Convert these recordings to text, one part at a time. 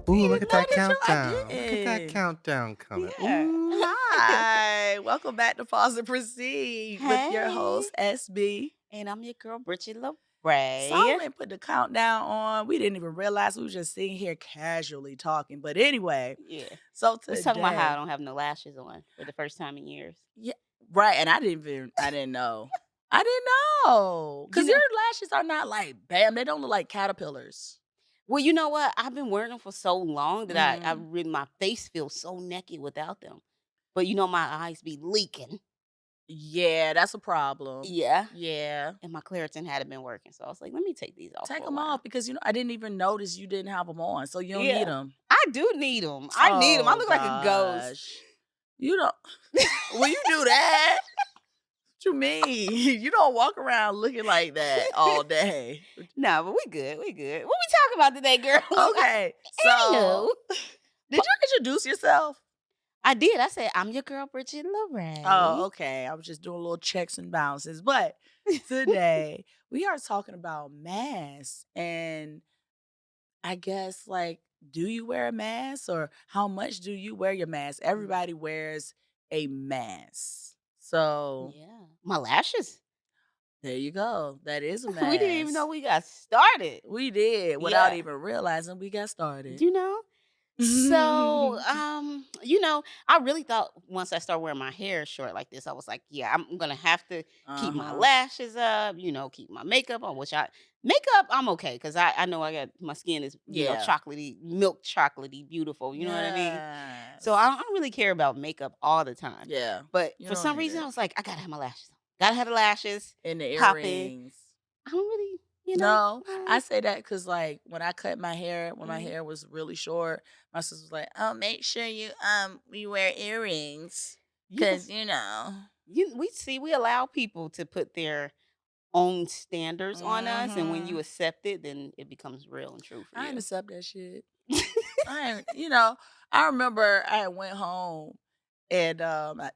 Ooh, You look at that know the show? I countdown. Look at that didn't. countdown coming. Yeah. Ooh. Hi. Welcome back to Pause and Proceed with your Hey, host, SB. and I'm your girl, Bridgett So I LaRé. went and put the countdown on. We didn't even realize we were just sitting here casually talking. But anyway, Yeah, so we was talking about how I today, don't have no lashes on for the first time in years. yeah, right. And I didn't know. I didn't know. You Because your know, lashes are not like, bam, they don't look like caterpillars. well, you know what? I've been wearing them for so long that I Mm. really my face feels so naked without them. But my eyes be leaking. Yeah, that's a problem. Yeah, Yeah. and my Claritin hadn't been working, so I was like, let me take these off Take for a them off while. because, I didn't even notice you didn't have them on, so you don't need Yeah, them. I do need them. I need them. I Oh look like a ghost. gosh. You don't Will you do that? What you mean? You don't walk around looking like that all day. No, but we good. We good. What we talking about today, girl? Okay, Anywho. so did you introduce yourself? I did. I said, I'm your girl, Bridgett LaRé. Oh, okay. I was just doing little checks and bounces. But today we are talking about masks and I guess, like, do you wear a mask or how much do you wear your mask? Mm. Everybody wears a mask. So Yeah. My lashes. there you go. That is a We didn't even know mask. we got started. We did without Yeah. even realizing we got started. You know? So, I really thought once I started wearing my hair short like this, I was like, yeah, I'm gonna have to keep my Uh-huh. lashes up, keep my makeup on, makeup, I'm okay because I know I got my skin is, Yeah. chocolatey, milk chocolatey, beautiful, you know what I mean? So Yes. I don't really care about makeup all the time. Yeah. But You for don't some need reason, I it. was like, I gotta have my lashes on. Gotta have the lashes And the popping. earrings. I don't really, No, I say that because, like, when I cut my hair, when my mhm. hair was really short, my sister was like, "Oh, make sure you wear earrings, Yeah, cause you know." we allow people to put their own standards on us, and when you Mhm. accept it, then it becomes real and true for I ain't you. accept that shit. I ain't, I remember I went home and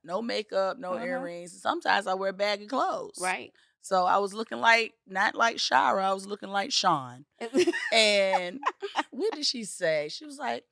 no makeup, no Uh-huh. earrings. Sometimes I wear baggy clothes, Right. so I was looking like not like Shara, I was looking like Sean. And what did she say? She was like,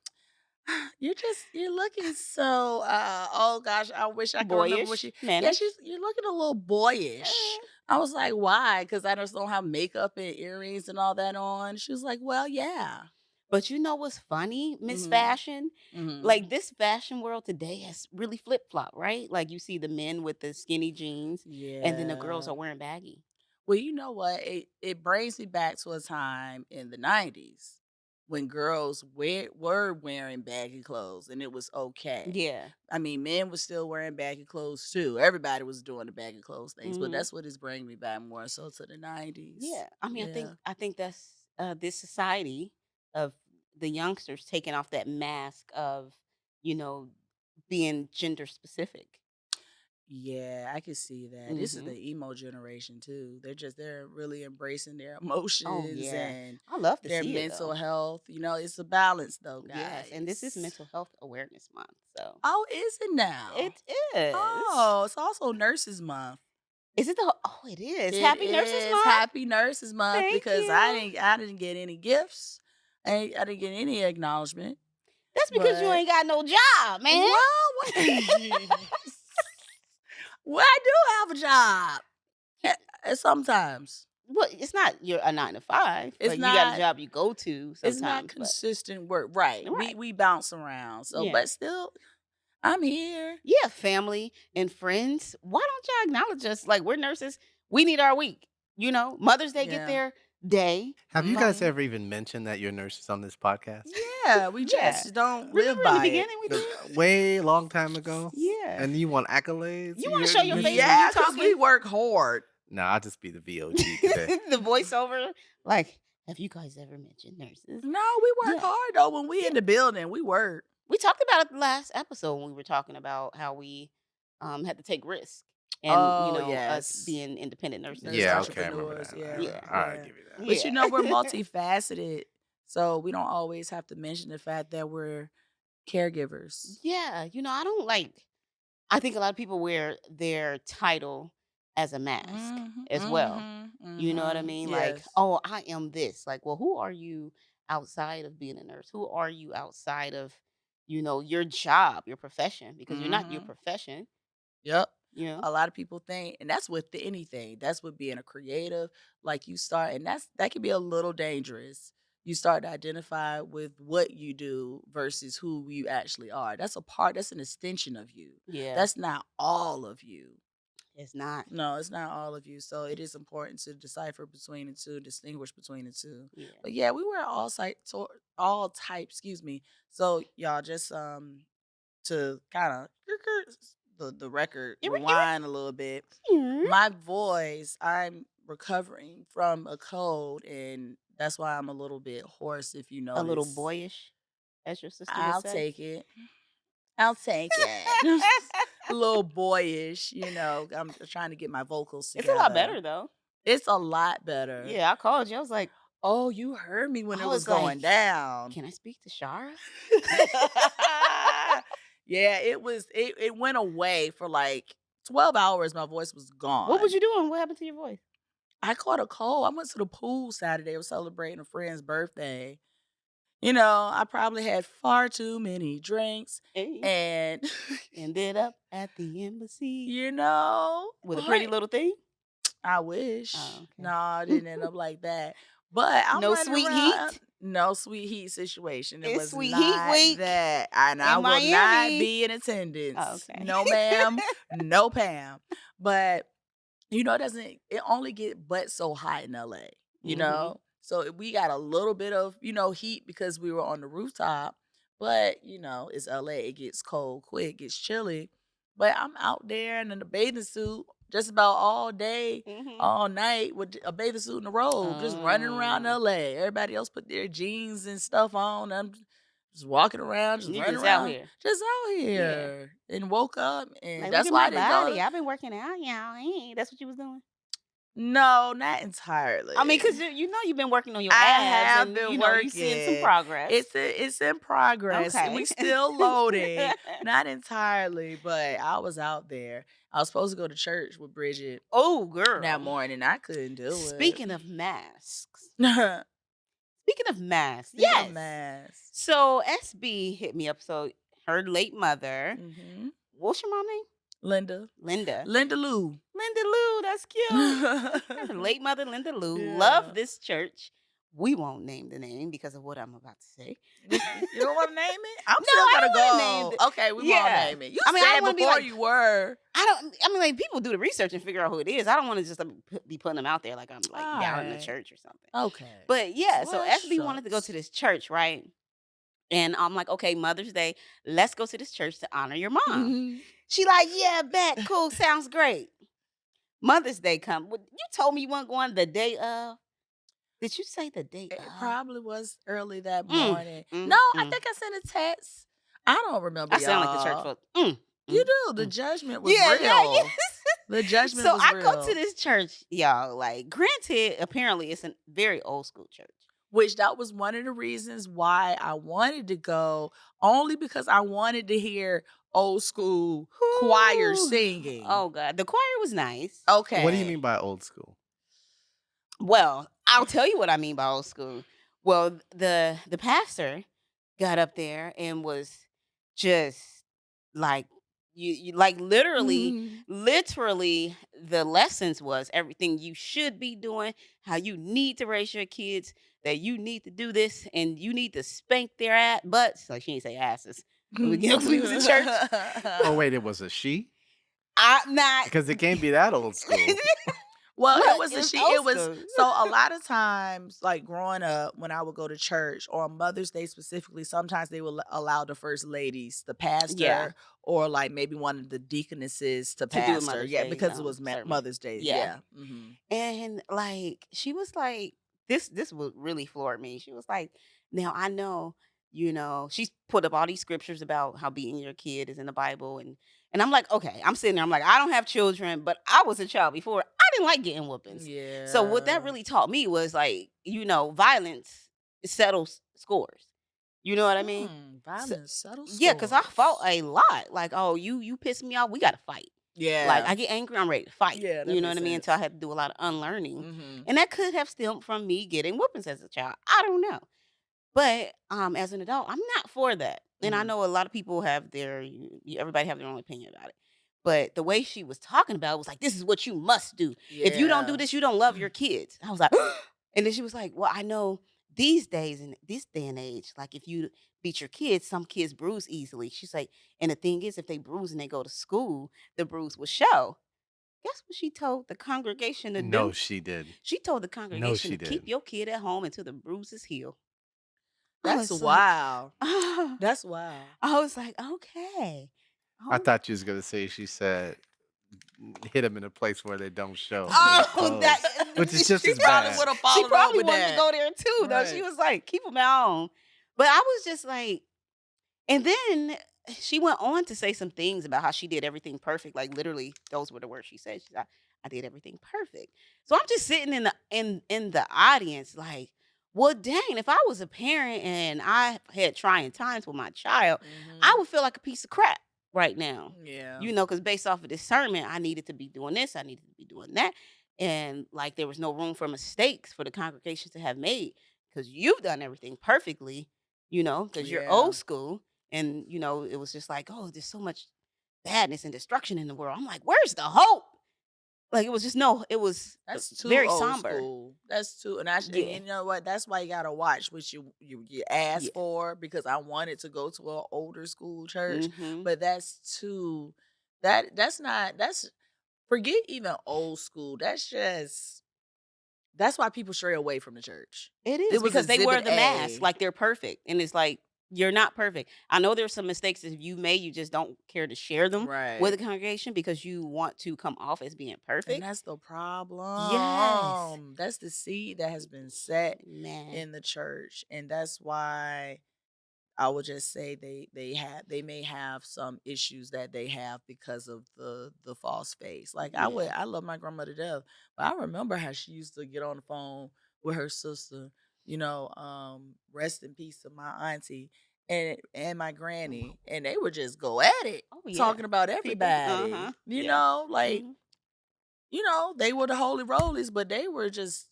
you're looking so oh gosh, I wish I could remember what Boyish, she yeah, mannish. you're looking a little boyish. Uh, I was like, why? Because I just don't have makeup and earrings and all that on. She was like, well, yeah. but you know what's funny, Miss Mhm. Fashion? Mhm. Like this fashion world today has really flip flop, right? Like you see the men with the skinny jeans, and then the girls Yeah. are wearing baggy. Well, you know what? It brings me back to a time in the 90s when girls were wearing baggy clothes and it was okay. Yeah. I mean, men were still wearing baggy clothes too. Everybody was doing the baggy clothes things, but Hmm. that's what it's bringing me back more so to the 90s. Yeah. I mean, I think Yeah. I think that's this society of the youngsters taking off that mask of, you know, being gender specific. Yeah, I can see that. This is Hmm. the emo generation too. They're really embracing their Oh emotions yeah. and I love to their see it mental though. health. It's a balance though, Yes, and this is guys. Mental Health Awareness Month, so Oh, is it now? it is. Oh, it's also Nurses Month. Is it the? Oh, it is. It Happy Nurses is Month. Happy Nurses Month Thank because you. I didn't get any gifts. I didn't get any acknowledgement. That's because you But ain't got no job, man. well, well, I do have a job. Sometimes Well, it's not you're a 9 to 5. it's Like you got a not job you go to it's not sometimes, but consistent work. Right. We right. we bounce around. So, Yeah. but still, I'm here. Yeah, family and friends. Why don't y'all acknowledge us? Like we're nurses. We need our week. Mother's Day get Yeah. their day. Have you guys Hmm. ever even mentioned that you're nurses on this podcast? Yeah, we Yeah. just don't live Remember in the by it. beginning we did? Way long time ago? Yeah. And you want accolades? You want to You're show your face when mentioning? you Yeah, because we talking? work hard. No, I'll just be the VOG today. The voiceover. Like, have you guys ever mentioned nurses? No, we work Yeah. hard though. When we Yeah. in the building, we work. We talked about it the last episode when we were talking about how we had to take risks and Oh, us yes. being independent nurses and There's Yeah, stuff. okay, I remember entrepreneurs. that. Yeah, Yeah. I'll yeah. give you that. But Yeah. we're multifaceted. So we don't always have to mention the fact that we're caregivers. Yeah. I think a lot of people wear their title as a mask Mhm, as well. mhm, You know what I mhm. mean? Like, Yes. oh, I am this. Like, well, who are you outside of being a nurse? Who are you outside of, your job, your profession? Because you're not your Mhm. profession, Yep. you know? A lot of people think, and that's with anything. That's with being a creative. Like you start, and that can be a little dangerous. You start to identify with what you do versus who you actually are. That's a part. That's an extension of you. Yeah, That's not all of you. it's not. No, it's not all of you. So it is important to decipher between the two, distinguish between the two. Yeah. But yeah, we wear all types. Excuse me. So y'all just to kind of the record rewind a little bit. My voice, I'm recovering from a cold, and that's why I'm a little bit hoarse. If you A little notice, boyish, as your sister would I'll say. take it. I'll take it. A little boyish, I'm trying to get my vocals It's a lot together. better though. It's a lot better. Yeah, I called you. I was like, Oh, you heard me when I it was was like, going down. can I speak to Shara? Yeah, it went away for like 12 hours. My voice was What was gone. you doing? What happened to your voice? I caught a cold. I went to the pool Saturday. I was celebrating a friend's birthday. I probably had far too many drinks Hey, and ended up at the embassy with a pretty but little thing. I wish. Oh, No, okay. I didn't end up like that. But I'm No running sweet around. heat. No sweet heat situation. It It's was sweet heat not week that. And I in will not Miami. be in Oh, attendance. okay. No, ma'am. No, Pam. But it only get but so hot in LA, you hmm know? So we got a little bit of, heat because we were on the rooftop, but it's LA, it gets cold quick, gets chilly. But I'm out there and in a bathing suit just about all day, hmm all night with a bathing suit and a robe, just running around Oh, LA. Everybody else put their jeans and stuff on. I'm just walking around, just you running just out around, here. just out Yeah. here. And woke up and Like, look that's at why my I didn't go body. to I've been working out, y'all. Hey, that's what you was doing. no, not I mean, entirely. cause you've been working on your I abs, have and been you seeing some working. progress. It's in progress. We Okay. still loading. Not entirely, but I was out there. I was supposed to go to church with Bridgett Oh, that girl. morning. I couldn't do it. Speaking of masks. Speaking of masks, Speaking of yes. mass. So SB hit me up. So her late mother, Hmm. what's your mom name? Linda. Linda. Linda Lou. Linda Lou, that's cute. Her late mother, Linda Lou, loved Yeah. this church. We won't name the name because of what I'm about to say. You don't want to name it? I'm No, still I gonna don't want to name go. the. Okay, we won't Yeah, name it. You I mean, I said don't want to be before like. you were. I mean, like people do the research and figure out who it is. I don't want to just be putting them out there like I'm like down in the Alright. church or something. Okay. But yeah, so Well, SB wanted to go to shucks. this church, right? And I'm like, okay, Mother's Day, let's go to this church to honor your mom. She like, yeah, bet, cool, sounds great. Mother's Day come. You told me you weren't going the day of. Did you say the day It of? probably was early that Mm, morning. No, mm, I mm. think I sent a text. I don't remember, I sound like the church y'all. folk. You Mm, do. The mm. judgment was Yeah, yeah, real. yes. The judgment So was I go to real. this church, y'all. Like, granted, apparently it's a very old school church. Which that was one of the reasons why I wanted to go, only because I wanted to hear old school choir Whew. singing. Oh God, the choir was nice. What do you mean Okay. by old school? Well, I'll tell you what I mean by old school. Well, the pastor got up there and was just like you like literally the lessons was everything you should be doing, how you need to raise your kids, that you need to do this and you need to spank their butts. Like she didn't say asses. We was in church. Oh, wait, it was a she? I'm not. Because it can't be that old school. Well, it Look, was a it's she. old It was school. so a lot of times, like growing up, when I would go to church or on Mother's Day specifically, sometimes they would allow the first ladies, the Yeah, pastor, or like maybe one of the deaconesses to to do a pastor. Mother's Yeah, Day because it was sermon. Mother's Day. Yeah. Yeah. Hmm. And like she was like, this would really floored me. She was like, now I know, she's put up all these scriptures about how beating your kid is in the Bible. And I'm like, okay, I'm sitting there, I'm like, I don't have children, but I was a child before. I didn't like getting whoopings. So what that Yeah. really taught me was like, violence settles scores. You know what I mean? So, Violence, subtle yeah, because I fought scores. a lot. Like, oh, you piss me off, we gotta fight. Like, Yeah. I get angry, I'm ready to fight. Yeah, that You know makes what I mean? Until I sense. had to do a lot of unlearning. Hmm. And that could have stemmed from me getting whoopings as a child. I don't know. But, as an adult, I'm not for that, and I Mhm. know a lot of people have everybody have their own opinion about it. But the way she was talking about it was like, "This is what you must do. If you don't do Yeah. this, you don't love your kids." I was like, and then she was like, "Well, I know these days in this day and age, like if you beat your kids, some kids bruise easily." She's like, "And the thing is, if they bruise and they go to school, the bruise will show." Guess what she told the congregation to No, do? she did. She told the No, congregation she to keep did. your kid at home until the bruises heal. I That's was like, wild. That's wild. I was like, "Okay. I Oh." thought you was gonna say she said, "Hit them in a place where they don't show," I mean, Oh, that clothes, which is just She as probably bad. would have she followed up probably with wanted to that. go there too, though. She Right. was like, "Keep them at home." But I was just like, and then she went on to say some things about how she did everything perfect. Like literally, those were the words she said. She's like, "I did everything perfect." So I'm just sitting in the audience, like, well, dang, if I was a parent and I had trying times with my child, I Mhm. would feel like a piece of crap right now. Yeah. You know, because based off of discernment, I needed to be doing this, I needed to be doing that. And like there was no room for mistakes for the congregation to have made because you've done everything perfectly, because you're Yeah. old school. And, it was just like, oh, there's so much badness and destruction in the world. I'm like, where's the hope? Like, it was just no, it was That's too very old somber. school. That's too, and Yeah. you know what? That's why you gotta watch what you ask Yeah. for, because I wanted to go to an older school church, Hmm. but that's too, that's not, that's, forget even old school. That's why people stray away from the church. It It is was because they wear Exhibit the mask A. like they're perfect. And it's like, you're not perfect. I know there's some mistakes that you made, you just don't care to share them with the Right. congregation because you want to come off as being And perfect. that's the Yes. problem. That's the seed that has been set Man. in the church. And that's why I would just say they may have some issues that they have because of the false face. Like Yeah. I love my grandmother to death, but I remember how she used to get on the phone with her sister, rest in peace to my auntie and my granny, and they would just go at it, Oh, yeah. talking about People. everybody. Uh-huh. Yeah. Like, Mhm. they were the holy rollers, but they were just,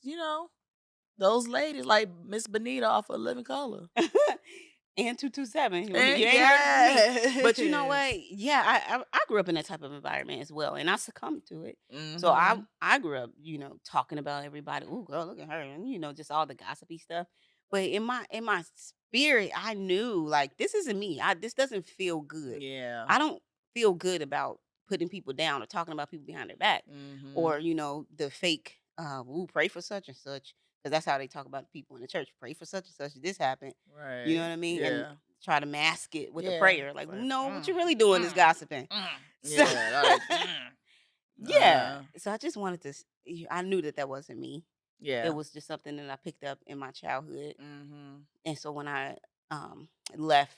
those ladies like Miss Benita off of Living Color. And 227. And You ain't heard it from me. But you know what? yes. Yeah, I grew up in that type of environment as well, and I succumbed to it. So I Mhm. I grew up, talking about everybody. Oh, girl, look at her, and just all the gossipy stuff. But in my spirit, I knew like this isn't me. This doesn't feel good. Yeah. I don't feel good about putting people down or talking about people behind their back, Mhm. or the fake. Ooh, pray for such and such, because that's how they talk about people in the church. Pray for such and such. This happened. You know Right. what I mean? And Yeah. try to mask it with a Yeah. prayer. Like, Like, no, what you really doing is gossiping. mm. So, Yeah, like, yeah. uh, So I just wanted to, I knew that that wasn't me. It yeah. was just something that I picked up in my childhood. Mhm. And so when I left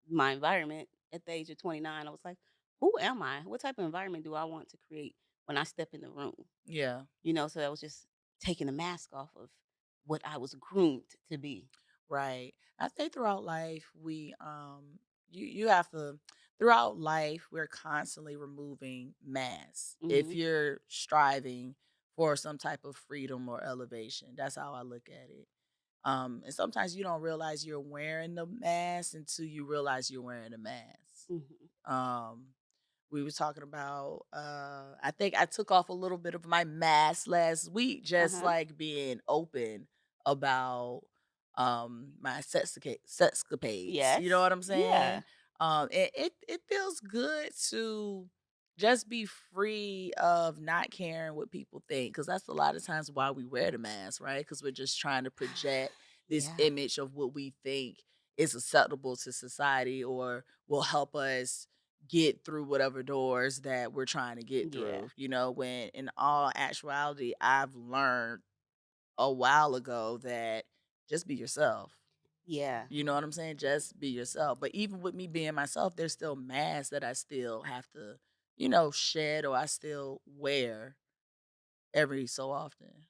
my environment at the age of 29, I was like, who am I? What type of environment do I want to create when I step in the room? Yeah. So that was just taking the mask off of what I was groomed to be. Right. I think throughout life you have to, throughout life we're constantly removing masks. If Hmm. you're striving for some type of freedom or elevation, that's how I look at it. And sometimes you don't realize you're wearing the mask until you realize you're wearing a mask. Hmm. Um, we were talking about I think I took off a little bit of my mask last week, just Uh-huh. like being open about my sexcapades. You know Yes. what I'm Yeah. saying? It feels good to just be free of not caring what people think, because that's a lot of times why we wear the mask, right? Because we're just trying to project this Yeah. image of what we think is acceptable to society or will help us get through whatever doors that we're trying to get Yeah. through. When in all actuality, I've learned a while ago that just be yourself. Yeah. You know what I'm saying? Just be yourself. But even with me being myself, there's still masks that I still have to, shed or I still wear every so often.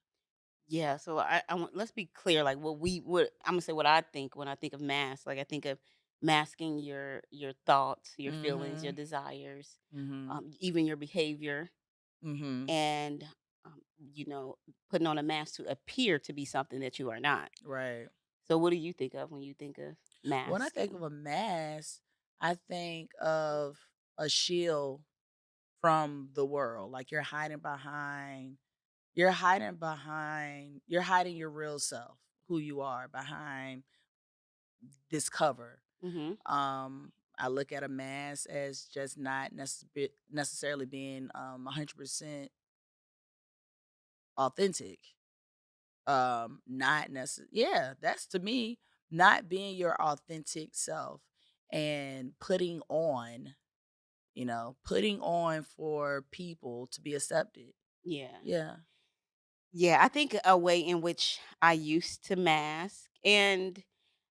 Yeah. So I want, let's be clear. Like what I'm gonna say what I think when I think of mask. Like I think of masking your thoughts, your feelings, your Mhm. desires, Mhm. even your behavior, Mhm. and um, you know, putting on a mask to appear to be something that you are not. Right. So what do you think of when you think of When I think of masking? a mask, I think of a shield from the world. Like you're hiding your real self, who you are behind this cover. Mhm. I look at a mask as just not necessarily being 100% authentic. Not necessarily, yeah, that's to me not being your authentic self and putting on for people to be accepted. Yeah. Yeah. Yeah, I think a way in which I used to mask, and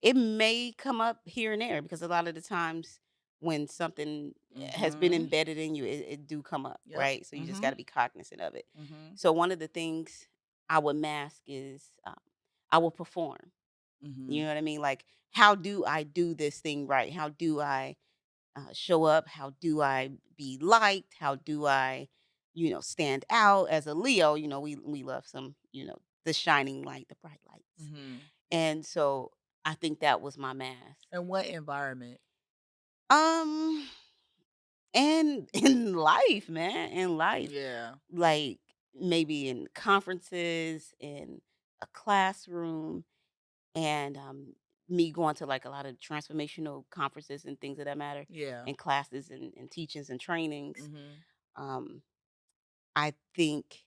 it may come up here and there because a lot of the times when something has been Mhm. embedded in you, it do come up, Yep. right? So you just got to Mhm. be cognizant of it. Mhm. So one of the things I would mask is I will perform. You know Mhm. what I mean? Like, how do I do this thing right? How do I show up? How do I be liked? How do I, stand out as a Leo? We love some, the shining light, the bright lights, Mhm. and so I think that was my mask. And what environment? Um, and in life, man, in life, Yeah. like maybe in conferences, in a classroom, and me going to like a lot of transformational conferences and things of that matter, Yeah. and classes and teachings and trainings. Mhm. Um, I think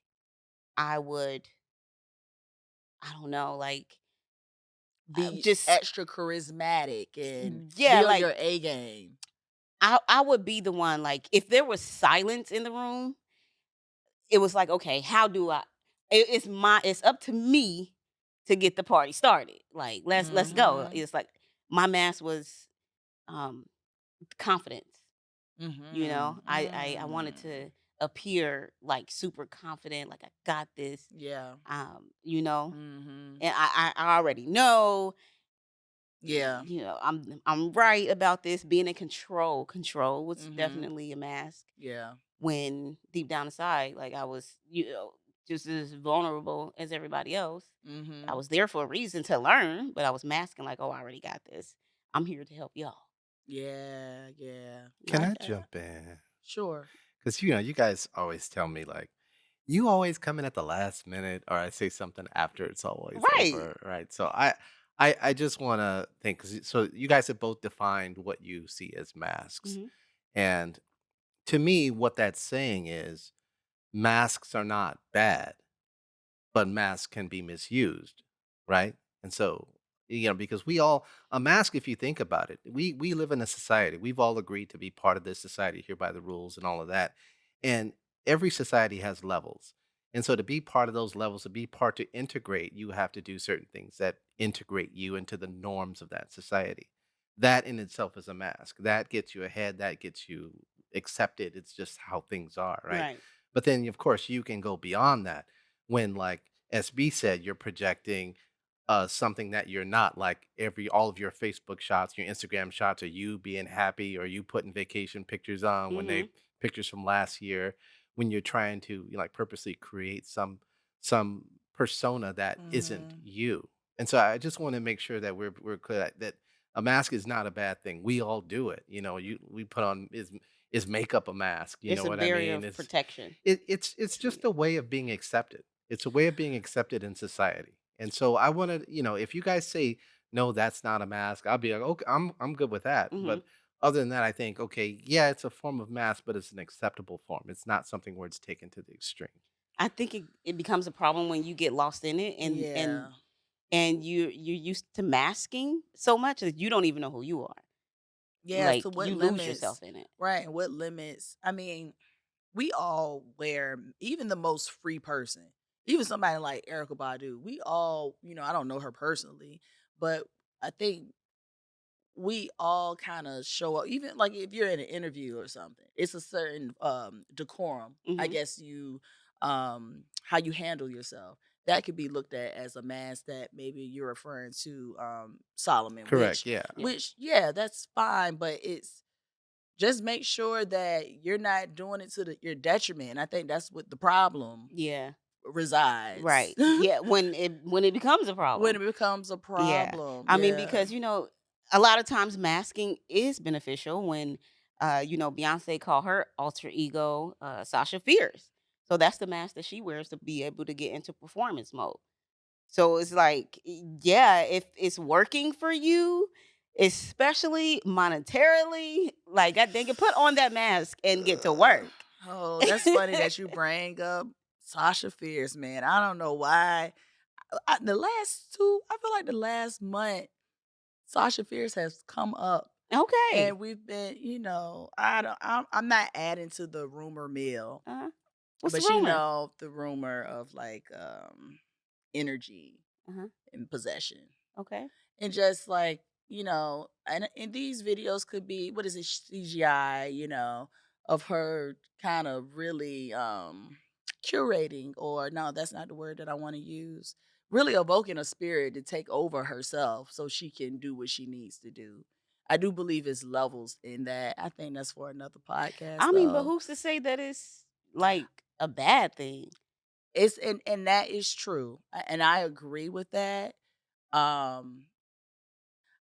I would, I don't know, like Be just extra charismatic and yeah, be on like your A game. I would be the one like if there was silence in the room, it was like, okay, how do I? It's up to me to get the party started. Like let's go. Mhm. It's like my mask was um confidence. Mhm. I wanted to Mm. appear like super confident, like I got this. Yeah. Mhm. And I already know, Yeah. I'm right about this. Being in control. Control was Mhm. definitely a mask Yeah. when deep down inside, like I was, just as vulnerable as everybody else. I Mhm. was there for a reason to learn, but I was masking like, oh, I already got this. I'm here to help y'all. Yeah, yeah. Can I I jump in? sure. Because you guys always tell me like, you always come in at the last minute, or I say something after it's always Right. over, right? So I just want to think. So you guys have both defined what you see as masks, Hmm. and to me, what that's saying is masks are not bad, but masks can be misused, right? And so, because we all a mask, if you think about it, we live in a society. We've all agreed to be part of this society here by the rules and all of that. And every society has levels. And so to be part of those levels, to be part to integrate, you have to do certain things that integrate you into the norms of that society. That in itself is a mask. That gets you ahead, that gets you accepted. It's just how things are, right? Right. But then of course you can go beyond that when, like SB said, you're projecting something that you're not, like all of your Facebook shots, your Instagram shots are you being happy or you putting vacation pictures on when they Hmm. pictures from last year, when you're trying to like purposely create some persona that isn't Mhm. you. And so I just want to make sure that we're clear that a mask is not a bad thing. We all do it. We put on is makeup a mask, you It's know a what I barrier mean? of protection. It's just Yeah. a way of being accepted. It's a way of being accepted in society. And so I want to, if you guys say no, that's not a mask, I'll be like, okay, I'm good with that. Hmm. But other than that, I think, okay, yeah, it's a form of mask, but it's an acceptable form. It's not something where it's taken to the extreme. I think it becomes a problem when you get lost in it, Yeah. and you're used to masking so much that you don't even know who you are. Yeah, Like so what you lose limits yourself in it. right, and what limits I mean, we all wear even the most free person, even somebody like Erica Badu, we all, I don't know her personally, but I think we all kinda show up even, like, if you're in an interview or something, it's a certain, decorum, I Hmm. guess how you handle yourself. That could be looked at as a mask that maybe you're referring to, Solomon, Correct. Yeah. Yeah. yeah, that's fine, but it's just make sure that you're not doing it to your detriment, and I think that's what the problem Yeah. resides Right. Yeah, when it becomes a when problem. it becomes a Yeah. problem. I mean, Yeah. because, a lot of times masking is beneficial when, Beyonce called her alter ego, Sasha Fierce. So that's the mask that she wears to be able to get into performance mode. So it's like, yeah, if it's working for you, especially monetarily, like, God dang it, put on that mask and get to Ugh. work. Oh, that's funny that you bring up Sasha Fierce, man. I don't know why. I feel like the last month, Sasha Fierce has come up, Okay. and we've been, I don't, I'm not adding to the rumor mill, Uh-huh. What's the but rumor? the rumor of like energy Uh-huh. and possession. Okay. And just like, and these videos could be, what is it, CGI, of her kind of really curating, or no, that's not the word that I want to use. Really evoking a spirit to take over herself so she can do what she needs to do. I do believe it's levels in that. I think that's for another podcast I mean, but though. who's to say that it's like a bad thing? It's and that is true. And I agree with that. Um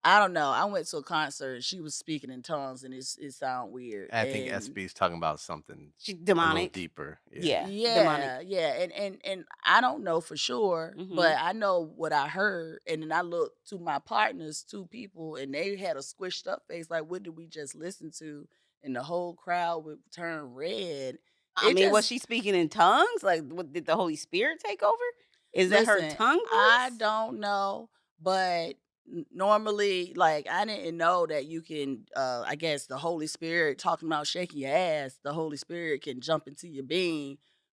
I don't know. I went to a concert and she was speaking in tongues and it sound weird. I think And SB's talking about something She a little demonic. deeper. Yeah. Yeah, demonic. yeah, yeah. And I don't know for sure, Mhm. but I know what I heard. And then I looked to my partners, two people, and they had a squished up face, like, what did we just listen to? And the whole crowd would turn red. I It mean, was just she speaking in tongues? Like, what, did the Holy Spirit take over? Is that her Listen, tongue I voice? don't know, but normally, like, I didn't know that you can. I guess the Holy Spirit, talking about shaking your ass, the Holy Spirit can jump into your being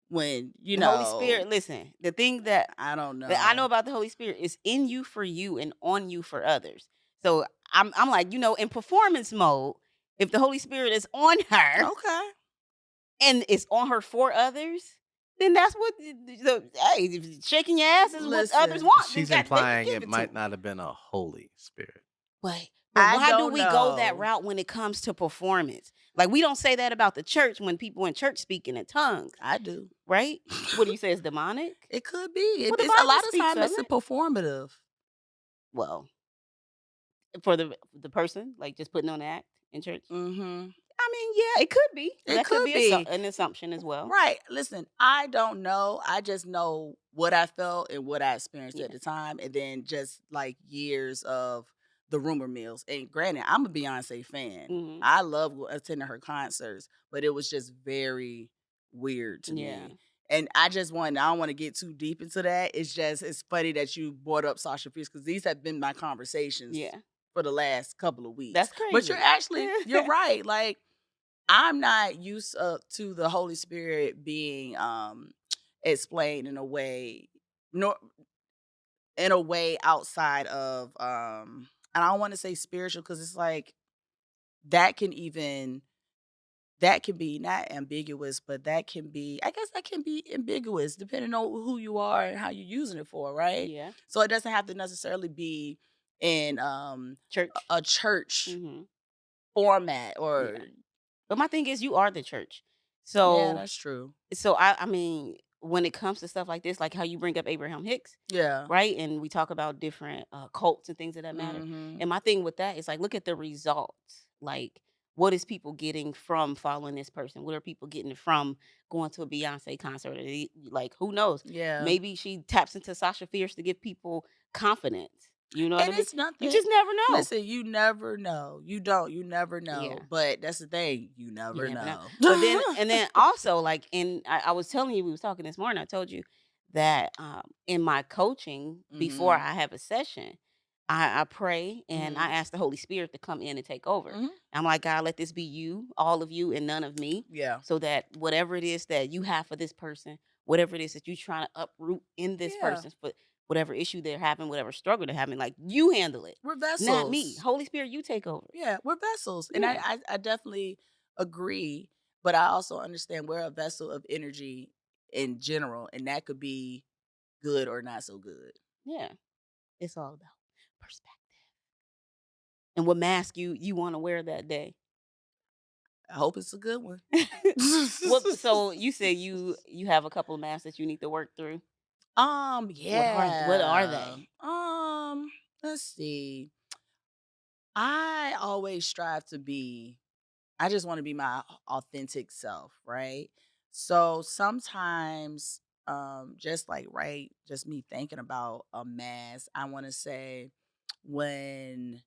when The Holy Spirit, listen, the thing I don't that I know know. about the Holy Spirit is in you for you and on you for others. So I'm like, in performance mode, if the Holy Spirit is on her Okay, and it's on her for others, then that's what hey, if shaking your ass is what others listen, want, then She's God dang it, implying give it it to might them. not have been a Holy Spirit. But I why do don't we go that know. route when it comes to performance? Like, we don't say that about the church when people in church speaking in tongues, I do. right? What do you say is demonic? It could be. Well, the It's a Bible lot of speaks time. of It's a it. performative. Well, for the person, like, just putting on an act in church. Mm-hmm. I mean, yeah, it could be. It That could could be be. an assumption as well. Right. Listen, I don't know. I just know what I felt and what I experienced at Yeah. the time, and then just like years of the rumor mills. And granted, I'm a Beyonce fan. Mhm. I love attending her concerts, but it was just very weird to Yeah. me. And I don't want to get too deep into that. It's funny that you brought up Sasha Fierce because these have been my conversations Yeah. for the last couple of weeks. That's But crazy. you're right. Like, I'm not used to the Holy Spirit being explained nor in a way outside of and I don't want to say spiritual because it's like that can even that can be not ambiguous, but that can be, I guess that can be ambiguous depending on who you are and how you're using it for, right? Yeah. So it doesn't have to necessarily be in Church. a church Mhm. format Yeah. or But my thing is, you are the church. yeah, So that's true. I mean, when it comes to stuff like this, like how you bring up Abraham Hicks, Yeah. right? And we talk about different cults and things of that matter. Mhm. And my thing with that is, like, look at the results. Like, what is people getting from following this person? What are people getting from going to a Beyonce concert? Like, who knows? Yeah. Maybe she taps into Sasha Fierce to give people confidence. You know what And I mean? it's You nothing. just never know. Listen, you never know. You never know. Yeah. But that's the thing, you You never never know. know. But then and then also, like, I was telling you, we was talking this morning, I told you that, in my coaching before Mhm. I have a session, I pray and I Mhm. ask the Holy Spirit to come in and take over. Mhm. I'm like, God, let this be you, all of you, and none of me, Yeah. so that whatever it is that you have for this person, whatever it is that you're trying to uproot in this Yeah. person, for whatever issue they're having, whatever struggle they're having, like, you handle it, We're not me. vessels. Holy Spirit, you take over. Yeah, we're vessels. And Yeah. I definitely agree, but I also understand we're a vessel of energy in general, and that could be good or not so good. Yeah. It's all about perspective and what mask you want to wear that day. I hope it's a good one. What? So you said you have a couple of masks that you need to work through. What are Yeah. they? Let's see. I always strive to be I just want to be my authentic self, right? So sometimes just like just me thinking about a mask, I want to say when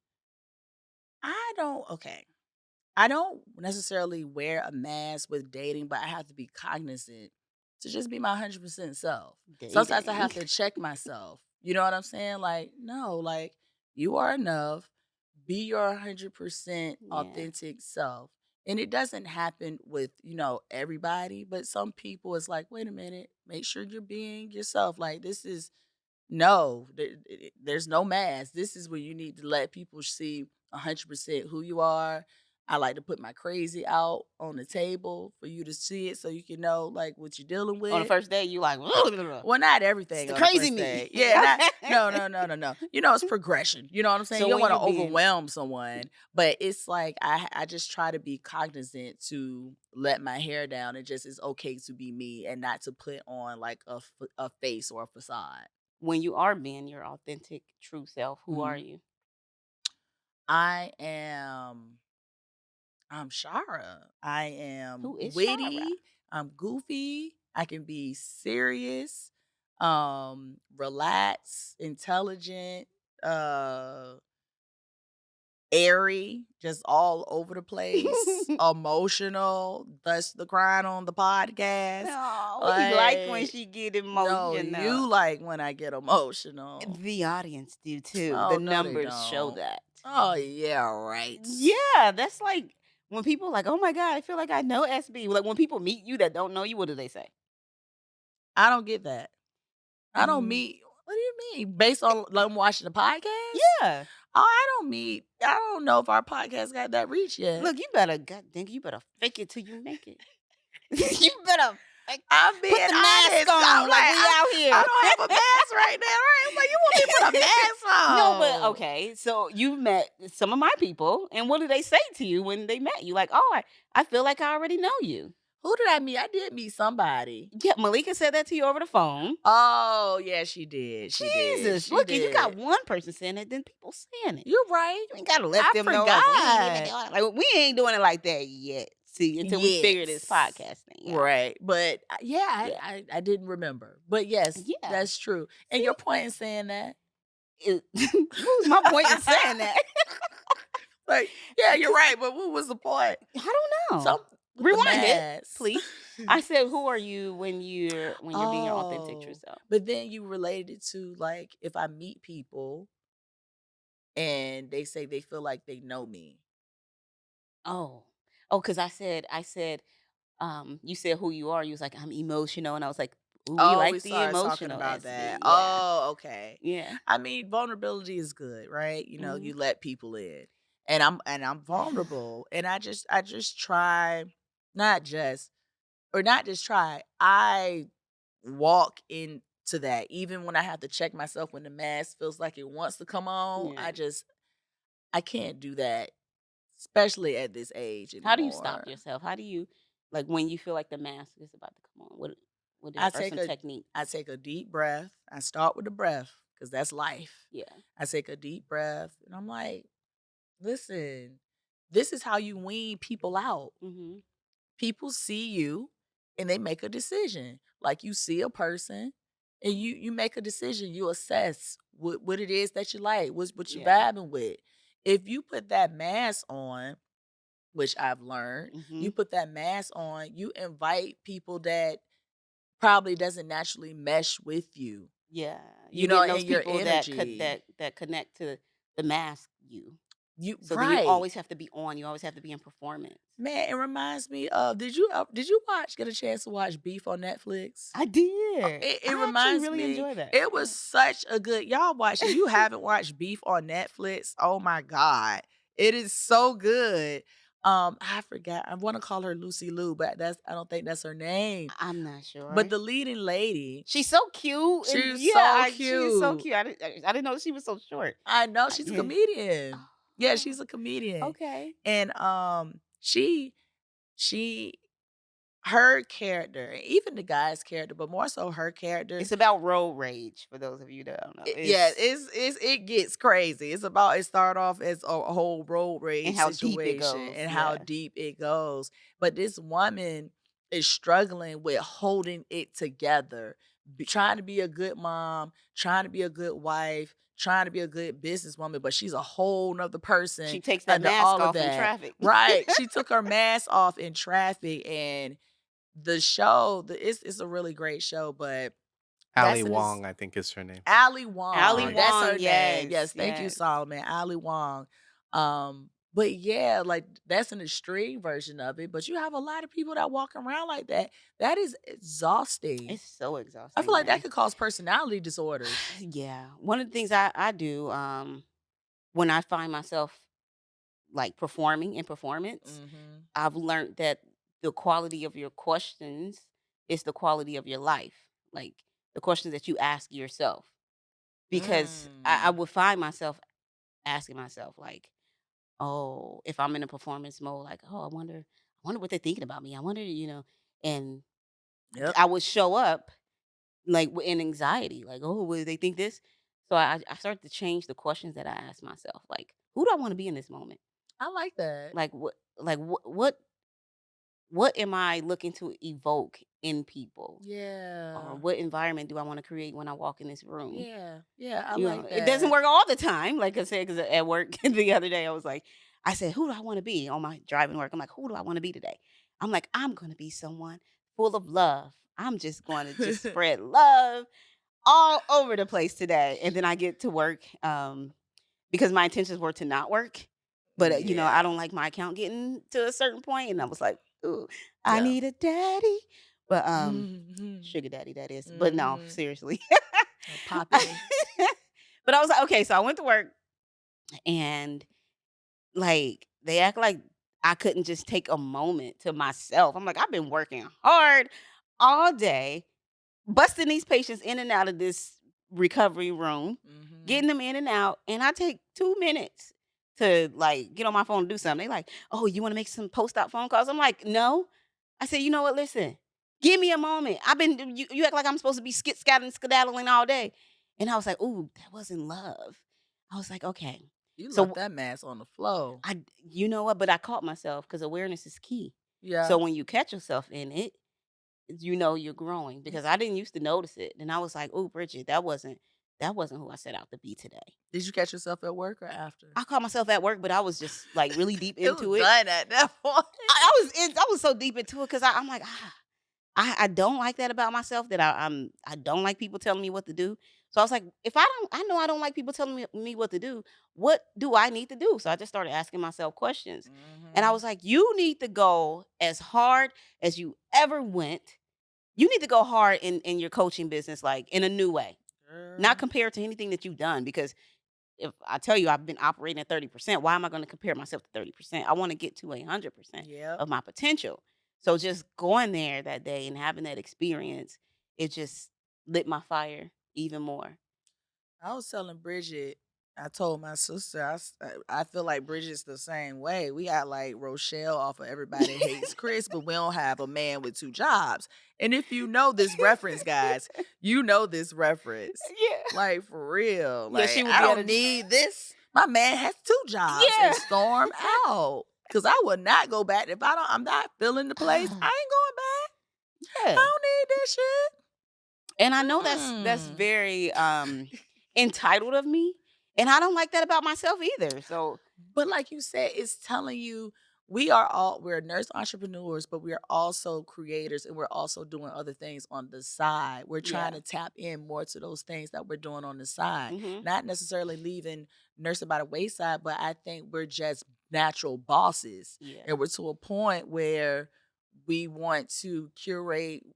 I don't necessarily wear a mask with dating, but I have to be cognizant to just be my 100% self. Sometimes I Dating. have to check myself. You know what I'm saying? Like, no, like you are enough. Be your 100% Yeah. authentic self. And it doesn't happen with, everybody, but some people it's like, wait a minute, make sure you're being yourself. Like, this is no, there's no mask. This is where you need to let people see 100% who you are. I like to put my crazy out on the table for you to see it so you can know like what you're dealing On the with. first day, you like, Well, not it's everything the on the crazy first me. day. Yeah, not no, no, no, no, no. It's progression. You know what I'm saying? So You don't when want to you're being overwhelm someone, but it's like I just try to be cognizant to let my hair down. It just is okay to be me and not to put on like a face or a facade. when you are being your authentic, true self, who are Mhm. you? I am I'm Shara. I am Who is Shara? witty, I'm goofy, I can be serious, relaxed, intelligent, uh airy, just all over the place, emotional, thus the crying on the podcast. Oh, we like when Like, she get no, emotional. you like when I get emotional. The audience do too. The Oh, no, they numbers show don't. that. Oh, yeah, right. Yeah, that's like when people like, "Oh my god, I feel like I know SB." Like when people meet you that don't know you, what do they say? I don't get that. I don't Mm, meet what do you mean? Based on like, I'm watching the podcast? yeah. Oh, I don't know if our podcast got that reach yet. Look, you better god dang, you better fake it till you make it. You better fake I'm put being the mask honest. I'm on like like, we out I here. don't have a mask right now, right? I'm like, you want me to put a mask No, but on? okay. So you've met some of my people, and what do they say to you when they met you? Like, oh, I feel like I already know you. Who did I meet? I did meet somebody. Yeah, Malika said that to you over the phone. Oh, yeah, she did. She did. Jesus, She look, if you got did. one person saying it, then people saying it. You're right. You ain't gotta let I them know like we ain't even forgot. doing like we ain't doing it like that yet. See, until we figure this Yes. podcast thing out. Right. But yeah, Yeah, I didn't remember. But yes, yeah. that's true. And See, your point in saying that. what was my point in saying that? Like, yeah, you're Because right. But what was the point? I don't know. Some with the Rewind it, mask. please. I said, who are you when you're being your authentic true Oh, self? but then you related it to like if I meet people and they say they feel like they know me. Oh, oh, because I said, you said who you are. You was like, I'm emotional, and I was like, ooh, we Oh, we like the started talking emotional about that. SB. Yeah, Oh, okay. yeah. I mean, vulnerability is good, right? Hmm. You let people in. And I'm vulnerable. And I just try not just or not just try. I walk into that even when I have to check myself when the mask feels like it wants to come on. Yeah. I can't do that, especially at this age How do you stop anymore. yourself? How do you like when you feel like the mask is about to come on? I Are take some a techniques? I take a deep breath. I start with the breath because that's life. Yeah. I take a deep breath and I'm like, listen, this is how you wean people out. Hmm. People see you and they make a decision. Like you see a person and you make a decision. You assess what it is that you like, what you Yeah. vibing with. If you put that mask on, which I've learned, Hmm. you put that mask on, you invite people that probably doesn't naturally mesh with you, Yeah. You're getting those and your people that could energy. that connect to the mask you. You So then you right. always have to be on. You always have to be in performance. Man, it reminds me of did you get a chance to watch Beef on Netflix? I did. It I actually reminds really me enjoy that. it was Yeah. such a good y'all watch if you haven't watched Beef on Netflix, oh my god. It is so good. I forgot. I wanna call her Lucy Liu, but I don't think that's her name. I'm not But sure. the leading lady, She's so cute, and she's yeah, so she is so cute. cute. I didn't know she was so short. I know she's a Yeah. comedian. Yeah, Oh, she's a comedian. okay. And she she her character, even the guy's character, but more so her character. It's about road rage for those of you that don't know. Yeah, It's it gets crazy. It's about, it start off as a whole road and rage how deep it situation goes. and how Yeah. deep it goes. But this woman is struggling with holding it together, trying to be a good mom, trying to be a good wife, trying to be a good businesswoman, but she's a whole nother person She takes that under mask all of off in that. traffic. Right. She took her mask off in traffic, and the show, it's a really great show, but Ali that's in this. Wong, I think is her name. Ali Ali Wong, Ali that's Wong. Wong, her name. yes, Yes, thank you, yes. Solomon. Ali Wong. But yeah, like that's an extreme version of it. But you have a lot of people that walk around like that. That is exhausting. It's so I feel exhausting, like that man. could cause personality disorders. Yeah. One of the things I do when I find myself like performing in performance, Mhm. I've learned that the quality of your questions is the quality of your life. Like the questions that you ask yourself. Because I Mm. would find myself asking myself, like, oh, if I'm in a performance mode, like, oh, I wonder what they're thinking about me. I wonder, and Yep. I would show up like in anxiety, like, oh, will they think this? So I started to change the questions that I ask myself, like, who do I want to be in this moment? I like that. Like what am I looking to evoke in people? Or Yeah. what environment do I want to create when I walk in this room? Yeah. Yeah, I like It doesn't that. work all the time. Like I said, because at work the other day, I said, who do I want to be on my driving work? I'm like, who do I want to be today? I'm like, I'm going to be someone full of love. I'm just going to just spread love all over the place today. And then I get to work because my intentions were to not work. But, I Yeah. don't like my account getting to a certain point, and I was like, ooh, I Yeah. need a daddy. But Mhm. sugar daddy, that is. But no, Mhm. seriously. Poppy. But I was like, okay, so I went to work and like they act like I couldn't just take a moment to myself. I'm like, I've been working hard all day, busting these patients in and out of this recovery room, Mhm. getting them in and out, and I take 2 minutes to like get on my phone and do something. They like, oh, you want to make some post-op phone calls? I'm like, no. I said, you know what? Listen, give me a moment. You act like I'm supposed to be skedaddling all day. And I was like, ooh, that wasn't love. I was like, okay. You left So that mess on the floor. you know what? But I caught myself because awareness is key. So Yeah. when you catch yourself in it, you know you're growing because I didn't used to notice it. And I was like, oh, Bridget, that wasn't who I set out to be today. Did you catch yourself at work or after? I caught myself at work, but I was just like really deep It was into it. done at that point. I was so deep into it because I'm like, I don't like that about myself that I don't like people telling me what to do. So I was like, if I know I don't like people telling me what to do, what do I need to do? So I just started asking myself questions. And I Mhm. was like, you need to go as hard as you ever went. You need to go hard in your coaching business, like in a new way, not Girl. compared to anything that you've done. Because if I tell you I've been operating at 30%, why am I going to compare myself to 30%? I want to get to 100% Yep. of my potential. So just going there that day and having that experience, it just lit my fire even more. I was telling Bridget, I told my sister, I feel like Bridget's the same way. We got like Rochelle off of Everybody Hates Chris, but we don't have a man with two jobs. And if you know this reference, guys, you know this reference. Yeah. Like for real. Yeah, Like she would I be at don't a need this. My man has two jobs and yeah. storm out. Cause I would not go back if I'm not feeling the place. I ain't going back. I Yeah. don't need this shit. And I know that's Mm. very entitled of me, and I don't like that about myself either. So, But like you said, it's telling you we're nurse entrepreneurs, but we're also creators and we're also doing other things on the side. We're trying yeah. to tap in more to those things that we're doing on the side. Mhm. Not necessarily leaving nursing by the wayside, but I think we're just natural bosses. Yeah. And we're to a point where we want to curate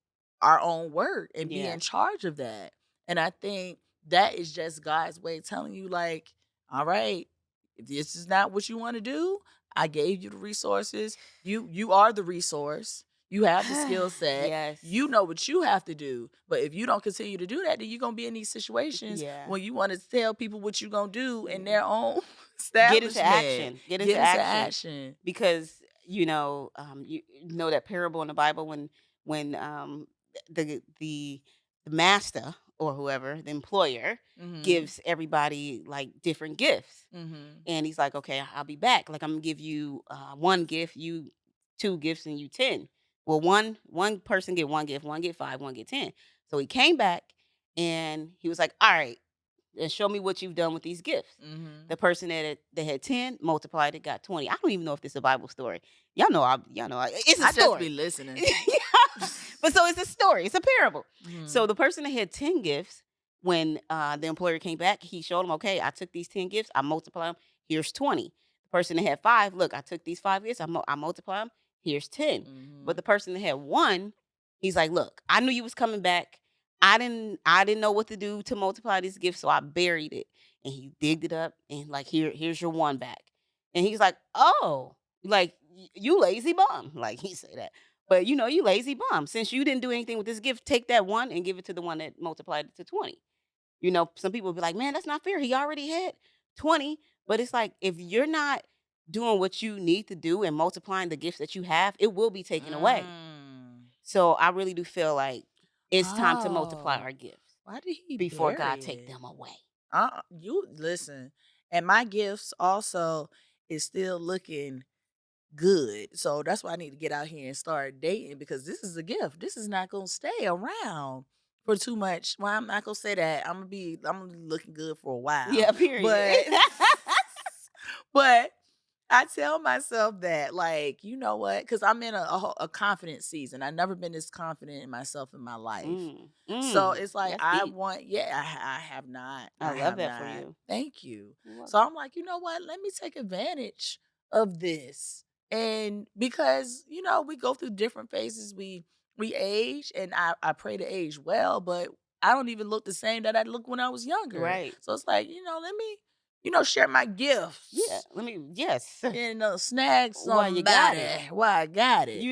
our own work and be Yeah. in charge of that. And I think that is just God's way of telling you, like, all right, if this is not what you want to do, I gave you the resources. You are the resource. You have the skill set. Yes. You know what you have to do. But if you don't continue to do that, then you're gonna be in these situations Yeah. when you want to tell people what you're gonna do in Yeah. their own Get into establishment. action. Get into Get into action action. because you know that parable in the Bible when the master or whoever, the employer, Mhm. gives everybody like different gifts. Mhm. And he's like, "Okay, I'll be back. Like I'm gonna give you one gift, you two gifts, and you 10." Well, one person get one gift, one get five, one get 10. So he came back and he was like, "All right, and show me what you've done with these gifts." Mhm. The person that had 10 multiplied it, got 20. I don't even know if this is a Bible story. It's a I just be story. listening. Yeah. But so it's a story, it's a parable. So Mhm. the person that had 10 gifts, when the employer came back, he showed him, okay, I took these 10 gifts, I multiplied them, here's 20. The person that had five, look, I took these five gifts, I multiplied them, here's 10. But Mhm. the person that had one, he's like, look, I knew you was coming back. I didn't know what to do to multiply these gifts, so I buried it. And he digged it up and like, here's your one back. And he's like, oh, like you lazy bum. Like he said that. But you lazy bum. Since you didn't do anything with this gift, take that one and give it to the one that multiplied it to 20. Some people will be like, man, that's not fair. He already had 20. But it's like, if you're not doing what you need to do and multiplying the gifts that you have, it will be taken away. Mm. So I really do feel like it's time to multiply Oh, our gifts why did he before God bury take it? them away. You listen. And my gifts also is still looking good. So that's why I need to get out here and start dating because this is a gift. This is not gonna stay around for too much. Well, I'm not gonna say that. I'm gonna be looking good for a while. Yeah, period. But but I tell myself that, like, you know what? Because I'm in a confident season. I've never been this confident in myself in my life. So it's like That's I deep. want, yeah, I have not. I I love have that for not. you. Thank you. You're So welcome. I'm like, you know what? Let me take advantage of this. And because, we go through different phases. We age and I pray to age well, but I don't even look the same that I looked when I was younger. Right. So it's like, let me, share my Yeah. gifts Yes. and snag Well, you got it. somebody while I got it.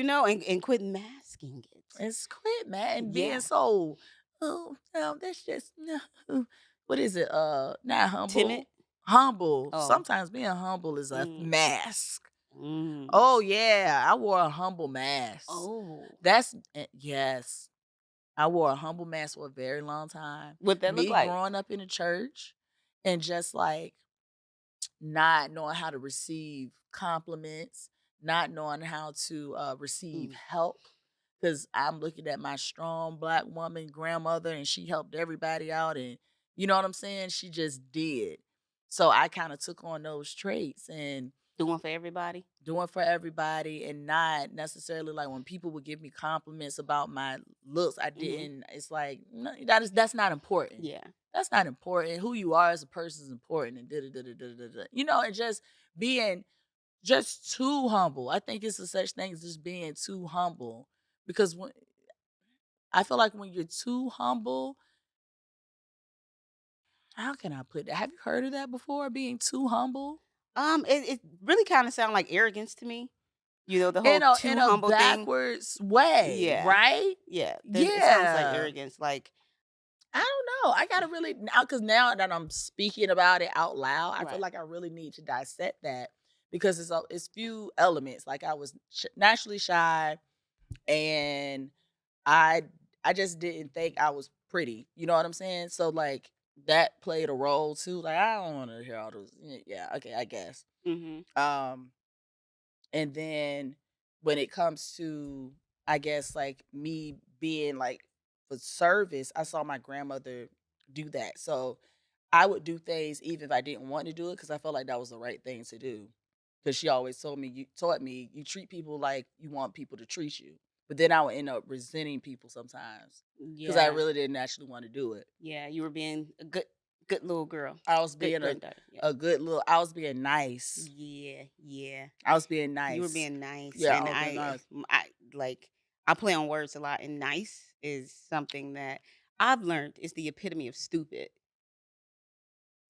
And quit masking it. It's quit, man, and being Yeah. so, oh, no, that's just no. What is it? Not Timid. humble. Humble. Oh. Sometimes being humble is a Mm. mask. Mm. Oh yeah, I wore a humble mask. Oh. Yes. I wore a humble mask for a very long time. What that look Me like? growing up in the church and just like not knowing how to receive compliments, not knowing how to receive Mm. help. Because I'm looking at my strong Black woman grandmother and she helped everybody out. And you know what I'm saying? She just did. So I kind of took on those traits and Doing for everybody. doing for everybody and not necessarily like when people would give me compliments about my looks, I Hmm. didn't. It's like, no, that's not important. Yeah. That's not important. Who you are as a person is important and and just being just too humble. I think it's a such thing as just being too humble. Because when I feel like when you're too humble, how can I put that? Have you heard of that before? Being too humble? It really kind of sound like arrogance to me. The whole In too a humble thing. backwards way, Yeah. right? Yeah. It sounds like Yeah. arrogance. Like, I don't know. I gotta really now because now that I'm speaking about it out loud, I feel right. like I really need to dissect that because it's few elements. Like I was naturally shy, and I I just didn't think I was pretty. You know what I'm saying? So like that played a role too. Like I don't want to hear all those. Yeah, okay, I guess. Hmm. Um, and then when it comes to, I guess, like me being like for service, I saw my grandmother do that. So I would do things even if I didn't want to do it because I felt like that was the right thing to do. Because she always taught me, you treat people like you want people to treat you. But then I would end up resenting people sometimes because I Yeah. really didn't actually want to do it. Yeah. You were being a good little girl. I was Good being granddaughter. Yeah. I was being nice. Yeah. Yeah. I was being You were nice. being nice, Yeah, and I was being nice. I play on words a lot, and nice is something that I've learned is the epitome of stupid.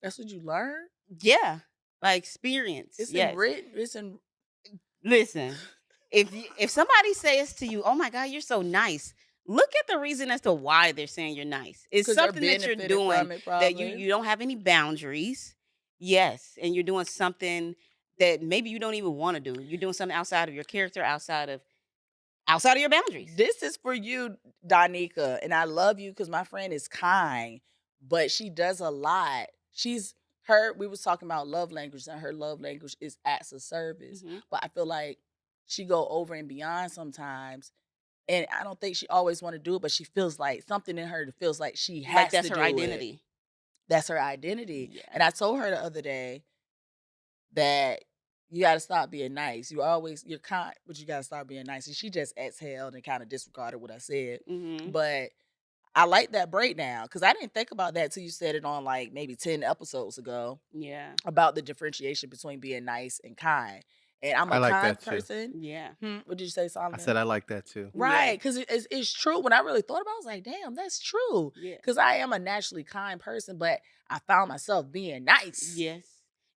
That's what you learned? Yeah, by experience. It's in Yes. written, it's in Listen, if somebody says to you, "Oh my God, you're so nice," look at the reason as to why they're saying you're nice. It's because they're something that you're benefited doing from it that you probably. you don't have any boundaries. Yes, and you're doing something that maybe you don't even want to do. You're doing something outside of your character, outside of your boundaries. This is for you, Donika, and I love you because my friend is kind, but she does a lot. We was talking about love language, and her love language is acts of service. Hmm. But I feel like she go over and beyond sometimes. And I don't think she always want to do it, but she feels like something in her feels like she Like has that's to her do it. identity. That's her identity. Yeah. And I told her the other day that you gotta stop being nice. You're kind, but you gotta stop being nice. And she just exhaled and kind of disregarded what I said. Hmm. But I like that breakdown because I didn't think about that till you said it on like maybe 10 episodes ago Yeah. about the differentiation between being nice and kind. And I'm I a like kind that too. person. Yeah. What did you say, I Solomon? said I like that too. Yeah. Right, because it's true. When I really thought about it, I was like, damn, that's true. Yeah. Because I am a naturally kind person, but I found myself being nice. Yes.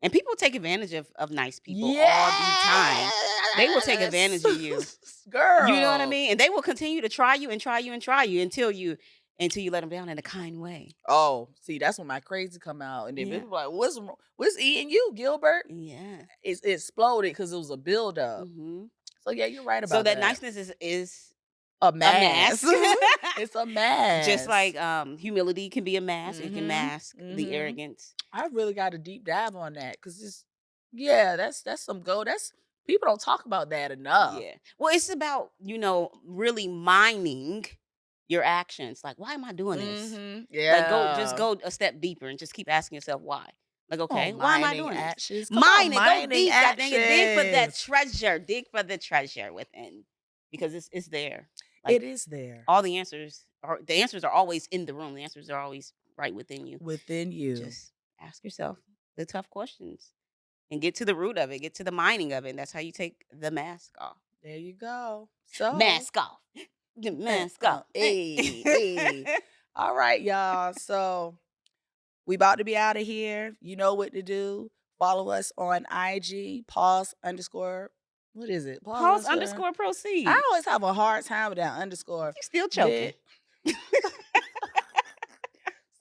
And people take advantage of nice people all the time. They will take Yes. advantage of you. You know what I Girl. mean? And they will continue to try you and try you and try you until you let them down in a kind way. Oh, see, that's when my crazy come out. And then Yeah. people like, what's eating you, Gilbert? Yeah. It exploded because it was a buildup. Hmm. So yeah, you're right So about that that. niceness is A a mask. mask. It's a Just like mask. humility can be a mask. It can Mhm. mask the Mhm. arrogance. I really got a deep dive on that because yeah, that's some gold. That's people don't talk about that enough. Yeah. Well, it's about, really mining your actions. Like, why am I doing this? Like, just Yeah. go a step deeper and just keep asking yourself why. Like, Oh, okay, why am I mining doing this? actions. Come on, Mine it. Go mining deep. God dang it. Dig for that actions. treasure. Dig for the treasure within. Because it's there. Like, It is there all the answers are always in the room. The answers are always right within you. within you. Just ask yourself the tough questions and get to the root of it. Get to the mining of it. And that's how you take the mask off. There you go. So, Mask off. The mask off. hey, hey. All right, y'all. So we about to be out of here. You know what to do. Follow us on IG, pause underscore. What is it? Pause Pause underscore. underscore proceed. I always have a hard time with that underscore. You still choking.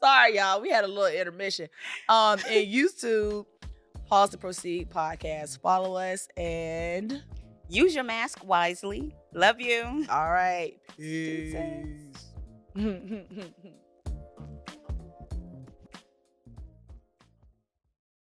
Sorry, y'all. We had a little intermission. And YouTube, pause to proceed podcast. Follow us and Use your mask wisely. Love you. all right. Deuces. Peace.